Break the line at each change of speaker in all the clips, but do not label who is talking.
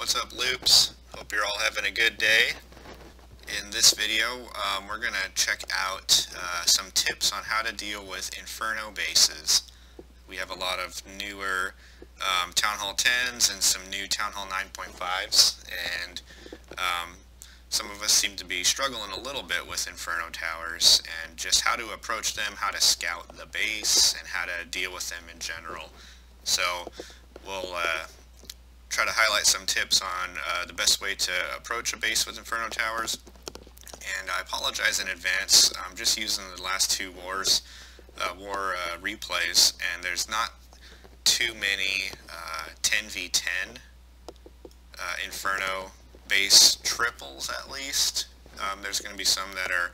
what's up, Loops? Hope you're all having a good day. In this video, we're going to check out some tips on how to deal with Inferno bases. We have a lot of newer Town Hall 10s and some new Town Hall 9.5s, and some of us seem to be struggling a little bit with Inferno towers and just how to approach them, how to scout the base, and how to deal with them in general. So we'll try to highlight some tips on the best way to approach a base with Inferno towers. And I apologize in advance. I'm just using the last two war replays, and there's not too many 10v10 Inferno base triples, at least. There's going to be some that are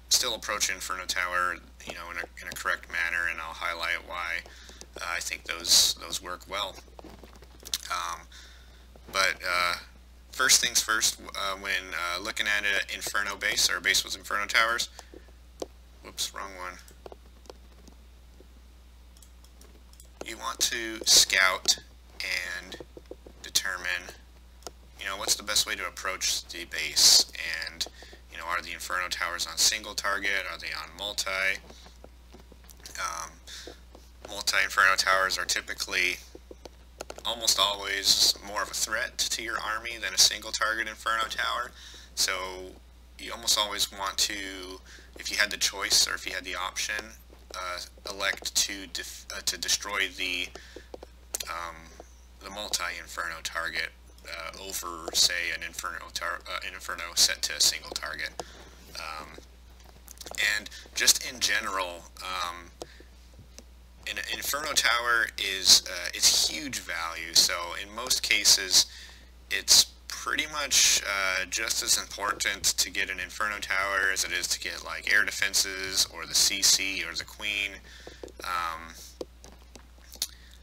still approaching Inferno tower, you know, in a correct manner, and I'll highlight why I think those work well. First things first, when looking at an Inferno base, or a base with Inferno towers, whoops, wrong one. You want to scout and determine, you know, what's the best way to approach the base, and, you know, are the Inferno towers on single target, are they on multi? Multi-Inferno towers are typically almost always more of a threat to your army than a single target Inferno tower, so you almost always want to, if you had the choice or if you had the option, elect to destroy the multi-Inferno target over, say, an Inferno set to a single target. And just in general, an Inferno tower is it's huge value, so in most cases it's pretty much just as important to get an Inferno tower as it is to get like air defenses or the CC or the Queen.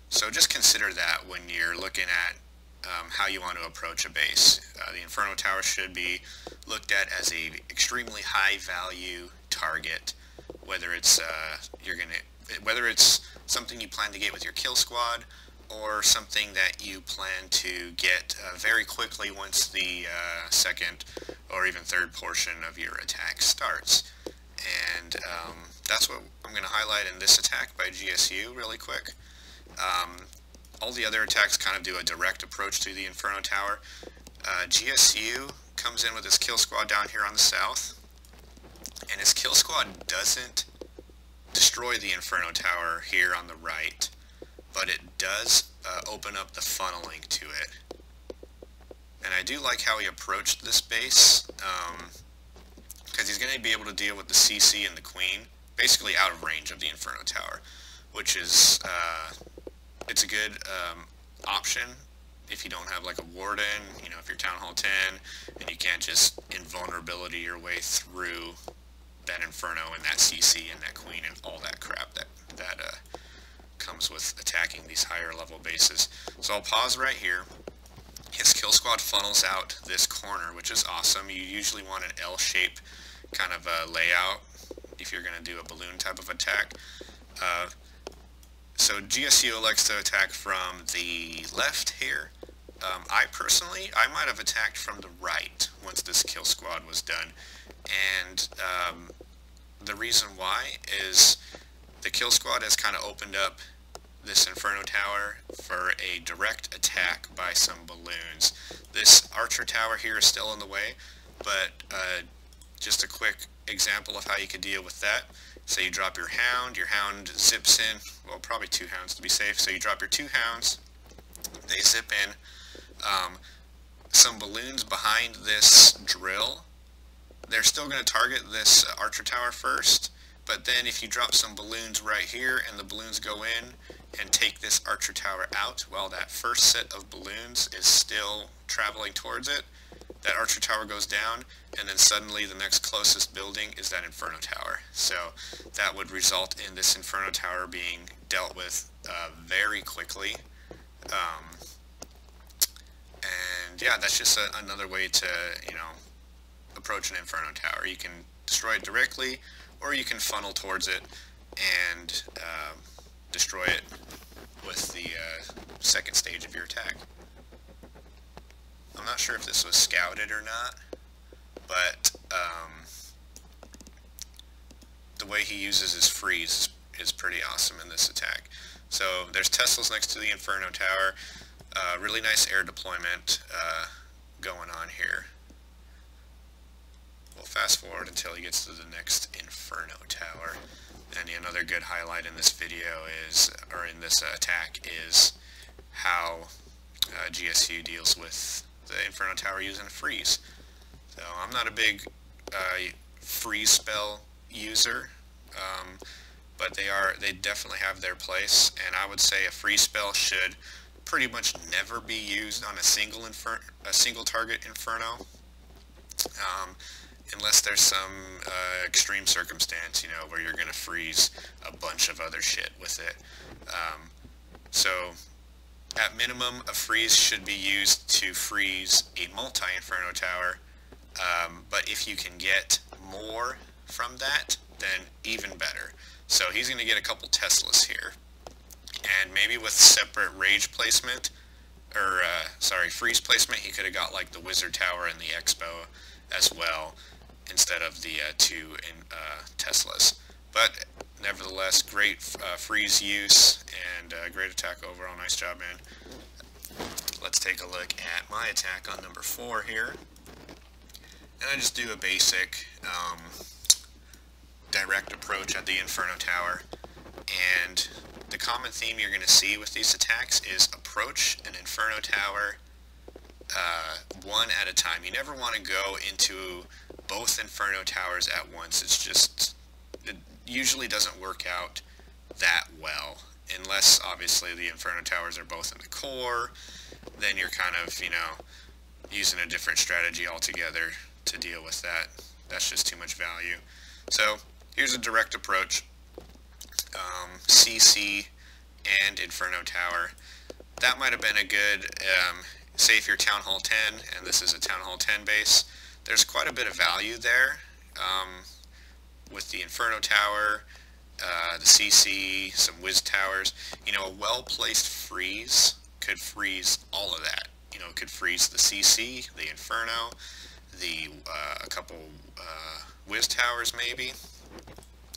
So just consider that when you're looking at how you want to approach a base. The Inferno tower should be looked at as a extremely high value target, whether it's something you plan to get with your kill squad, or something that you plan to get very quickly once the second or even third portion of your attack starts. And that's what I'm going to highlight in this attack by GSU really quick. All the other attacks kind of do a direct approach to the Inferno tower. GSU comes in with his kill squad down here on the south, and his kill squad doesn't destroy the Inferno tower here on the right, but it does open up the funneling to it. And I do like how he approached this base, because he's going to be able to deal with the CC and the Queen, basically out of range of the Inferno tower, which is, it's a good option if you don't have like a Warden, you know, if you're Town Hall 10, and you can't just invulnerability your way through that Inferno and that CC and that Queen and all that crap that comes with attacking these higher level bases. So I'll pause right here. His kill squad funnels out this corner, which is awesome. You usually want an L-shape kind of layout if you're going to do a balloon type of attack. So GSU elects to attack from the left here. I personally might have attacked from the right once this kill squad was done. And the reason why is the kill squad has kind of opened up this Inferno tower for a direct attack by some balloons. This archer tower here is still in the way, but just a quick example of how you could deal with that. So you drop your hound zips in, well, probably two hounds to be safe, so you drop your two hounds, they zip in. Some balloons behind this drill, they're still going to target this archer tower first, but then if you drop some balloons right here and the balloons go in and take this archer tower out, well, that first set of balloons is still traveling towards it. That archer tower goes down, and then suddenly the next closest building is that Inferno tower. So that would result in this Inferno tower being dealt with very quickly. And yeah, that's just another way to, you know, approach an Inferno tower. You can destroy it directly, or you can funnel towards it and destroy it with the second stage of your attack. I'm not sure if this was scouted or not, but the way he uses his freeze is pretty awesome in this attack. So there's Teslas next to the Inferno Tower. Really nice air deployment going on here. We'll fast forward until he gets to the next Inferno Tower. And another good highlight in this video is, or in this attack, is how GSU deals with the Inferno Tower using a freeze. So I'm not a big freeze spell user, but they definitely have their place, and I would say a freeze spell should pretty much never be used on a single target Inferno, unless there's some extreme circumstance, you know, where you're going to freeze a bunch of other shit with it. So at minimum, a freeze should be used to freeze a multi-Inferno Tower, but if you can get more from that, then even better. So he's going to get a couple Teslas here, and maybe with separate rage placement, or freeze placement, he could have got like the Wizard Tower and the Expo as well, instead of the two Teslas. But nevertheless, great freeze use and great attack overall. Nice job, man. Let's take a look at my attack on number 4 here. And I just do a basic direct approach at the Inferno Tower. And the common theme you're going to see with these attacks is approach an Inferno Tower one at a time. You never want to go into both Inferno Towers at once. It usually doesn't work out that well, unless obviously the Inferno Towers are both in the core. Then you're kind of, you know, using a different strategy altogether to deal with that. That's just too much value. So here's a direct approach. CC and Inferno Tower. That might have been a good, say if you're Town Hall 10, and this is a Town Hall 10 base, there's quite a bit of value there with the Inferno Tower, the CC, some Wiz Towers. You know, a well-placed freeze could freeze all of that. You know, it could freeze the CC, the Inferno, a couple Wiz Towers maybe.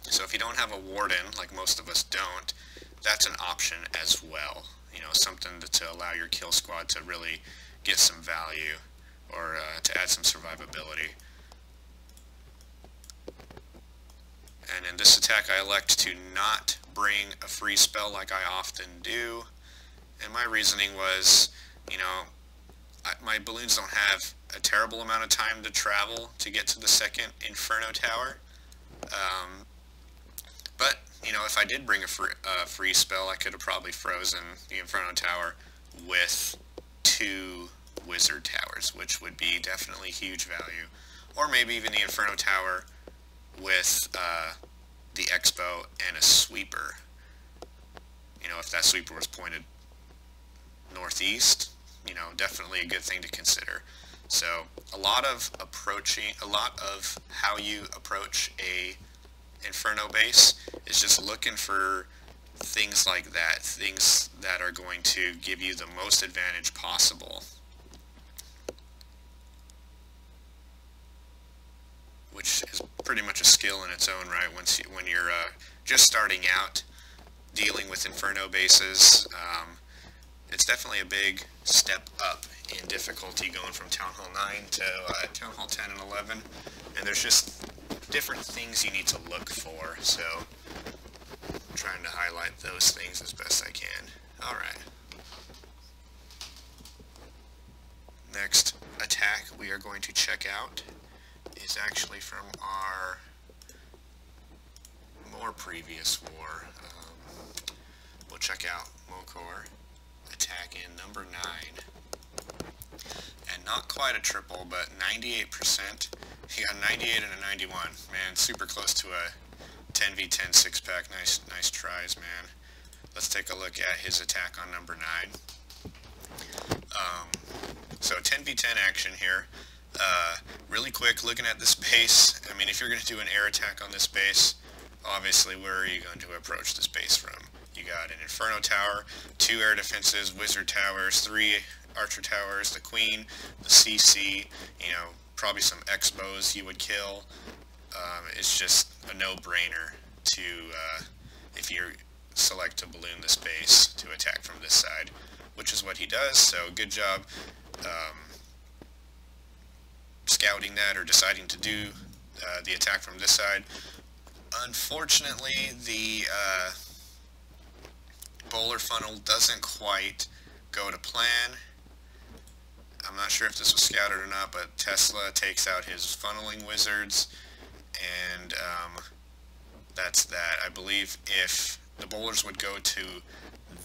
So if you don't have a Warden, like most of us don't, that's an option as well. You know, something to allow your kill squad to really get some value, or to add some survivability. And in this attack I elect to not bring a free spell like I often do. And my reasoning was, you know, my balloons don't have a terrible amount of time to travel to get to the second Inferno Tower. But, you know, if I did bring a free spell, I could have probably frozen the Inferno Tower with 2 Wizard Towers, which would be definitely huge value. Or maybe even the Inferno Tower with the Expo and a Sweeper. You know, if that Sweeper was pointed northeast, you know, definitely a good thing to consider. So a lot of how you approach a Inferno base is just looking for things like that, things that are going to give you the most advantage possible, which is pretty much a skill in its own right. When you're just starting out dealing with Inferno bases, it's definitely a big step up in difficulty going from Town Hall 9 to Town Hall 10 and 11, and there's just different things you need to look for, so I'm trying to highlight those things as best I can. Alright. Next attack we are going to check out is actually from our more previous war. We'll check out Mokor attack in number 9. And not quite a triple, but 98%. He got 98 and a 91. Man, super close to a 10v10 6-pack. Nice tries, man. Let's take a look at his attack on number 9. So 10v10 action here. Really quick, looking at this base. I mean, if you're going to do an air attack on this base, obviously, where are you going to approach this base from? You got an Inferno Tower, 2 air defenses, Wizard Towers, 3 archer towers, the queen, the CC, you know, probably some X-bows you would kill. It's just a no-brainer to, if you select to balloon this base, to attack from this side, which is what he does, so good job scouting that or deciding to do the attack from this side. Unfortunately, the bowler funnel doesn't quite go to plan. I'm not sure if this was scouted or not, but Tesla takes out his funneling wizards, and that's that. I believe if the bowlers would go to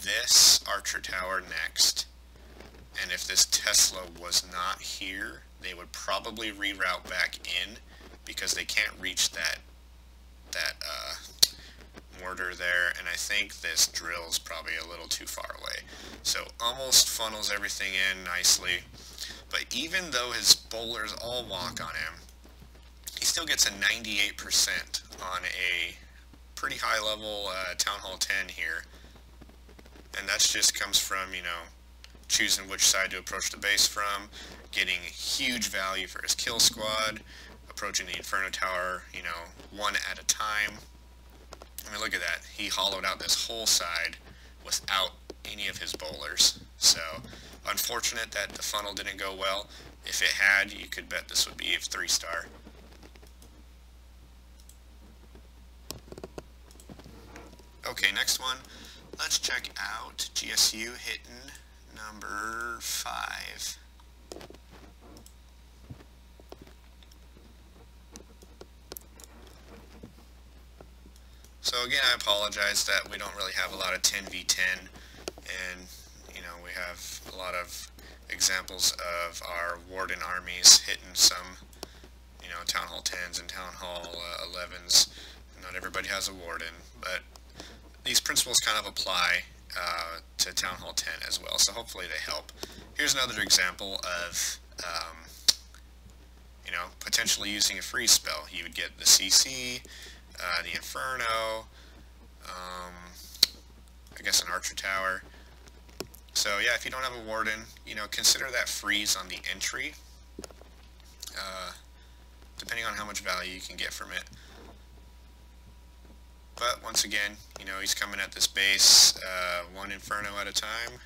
this archer tower next, and if this Tesla was not here, they would probably reroute back in because they can't reach that mortar there, and I think this drill's probably a little too far away. So almost funnels everything in nicely, but even though his bowlers all walk on him, he still gets a 98% on a pretty high level Town Hall 10 here, and that just comes from, you know, choosing which side to approach the base from, getting huge value for his kill squad, approaching the Inferno Tower, you know, one at a time. I mean, look at that. He hollowed out this whole side without any of his bowlers. So, unfortunate that the funnel didn't go well. If it had, you could bet this would be a 3-star. Okay, next one. Let's check out GSU hitting number 5. So again, I apologize that we don't really have a lot of 10v10, and you know, we have a lot of examples of our Warden armies hitting some, you know, Town Hall 10s and Town Hall 11s. Not everybody has a Warden, but these principles kind of apply to Town Hall 10 as well, so hopefully they help. Here's another example of, you know, potentially using a freeze spell. You would get the CC, the Inferno, I guess an Archer Tower. So yeah, if you don't have a Warden, you know, consider that freeze on the entry, depending on how much value you can get from it. But once again, you know, he's coming at this base one Inferno at a time.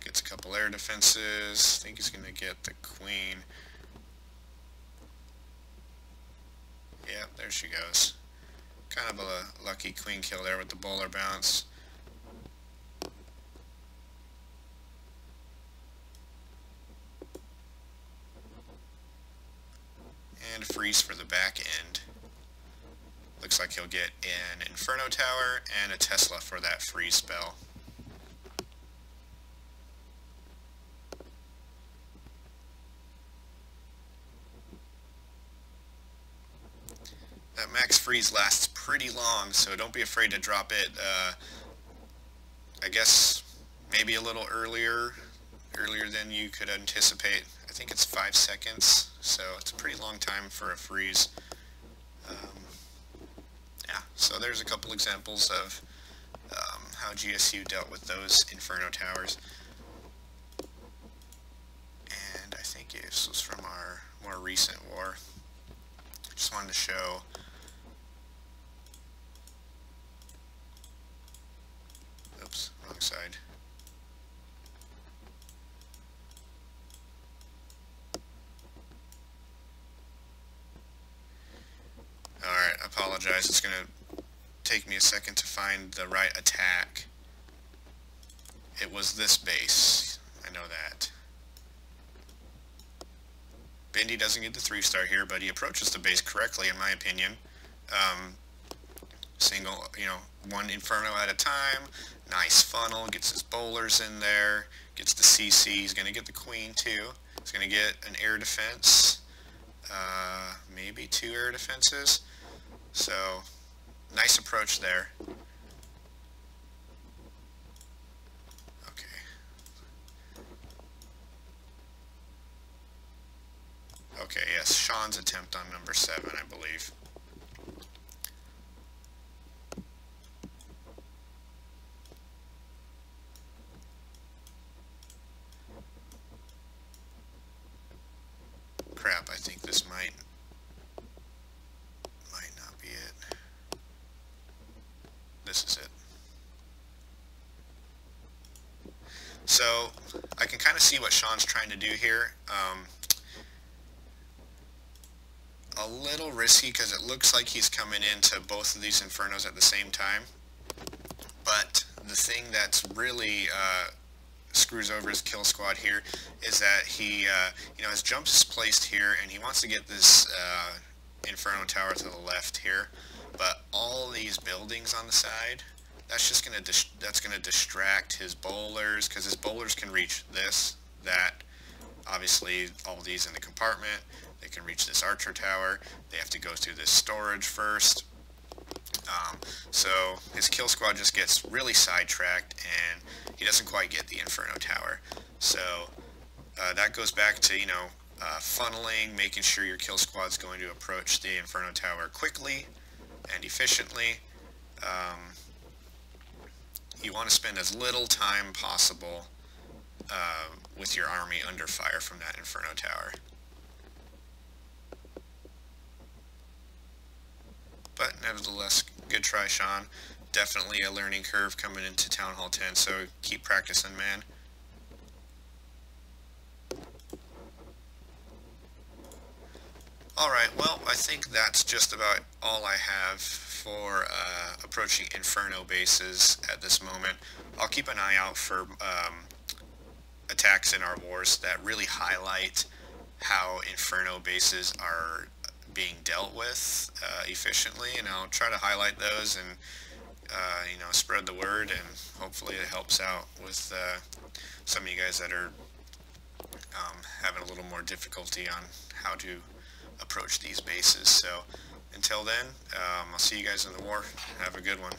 Gets a couple air defenses. I think he's going to get the Queen. Yep, there she goes. Kind of a lucky Queen kill there with the bowler bounce. And a freeze for the back end. Looks like he'll get an Inferno Tower and a Tesla for that freeze spell. That max freeze lasts pretty long, so don't be afraid to drop it, I guess maybe a little earlier than you could anticipate. I think it's 5 seconds, so it's a pretty long time for a freeze. Yeah, so there's a couple examples of how GSU dealt with those Inferno Towers. And I think this was from our more recent war. Just wanted to show oops, wrong side. Alright, I apologize. It's going to take me a second to find the right attack. It was this base. I know that. Bendy doesn't get the 3-star here, but he approaches the base correctly, in my opinion. Single, you know, one Inferno at a time. Nice funnel. Gets his bowlers in there. Gets the CC. He's going to get the Queen, too. He's going to get an air defense. Maybe 2 air defenses. So, nice approach there. Okay, yes, Sean's attempt on number 7, I believe. crap, I think this might not be it. This is it. So I can kind of see what Sean's trying to do here. A little risky because it looks like he's coming into both of these Infernos at the same time. But the thing that's really screws over his kill squad here is that he, his jump is placed here, and he wants to get this Inferno tower to the left here. But all these buildings on the side, that's just gonna distract his bowlers, because his bowlers can reach this, that, obviously all these in the compartment. They can reach this archer tower. They have to go through this storage first. So his kill squad just gets really sidetracked, and he doesn't quite get the Inferno tower. So that goes back to, funneling, making sure your kill squad's going to approach the Inferno tower quickly and efficiently. You want to spend as little time possible with your army under fire from that Inferno tower. But nevertheless, good try, Sean. Definitely a learning curve coming into Town Hall 10, so keep practicing, man. Alright, well, I think that's just about all I have for approaching Inferno bases at this moment. I'll keep an eye out for attacks in our wars that really highlight how Inferno bases are being dealt with efficiently, and I'll try to highlight those and spread the word, and hopefully it helps out with some of you guys that are having a little more difficulty on how to approach these bases. So until then, I'll see you guys in the war. Have a good one.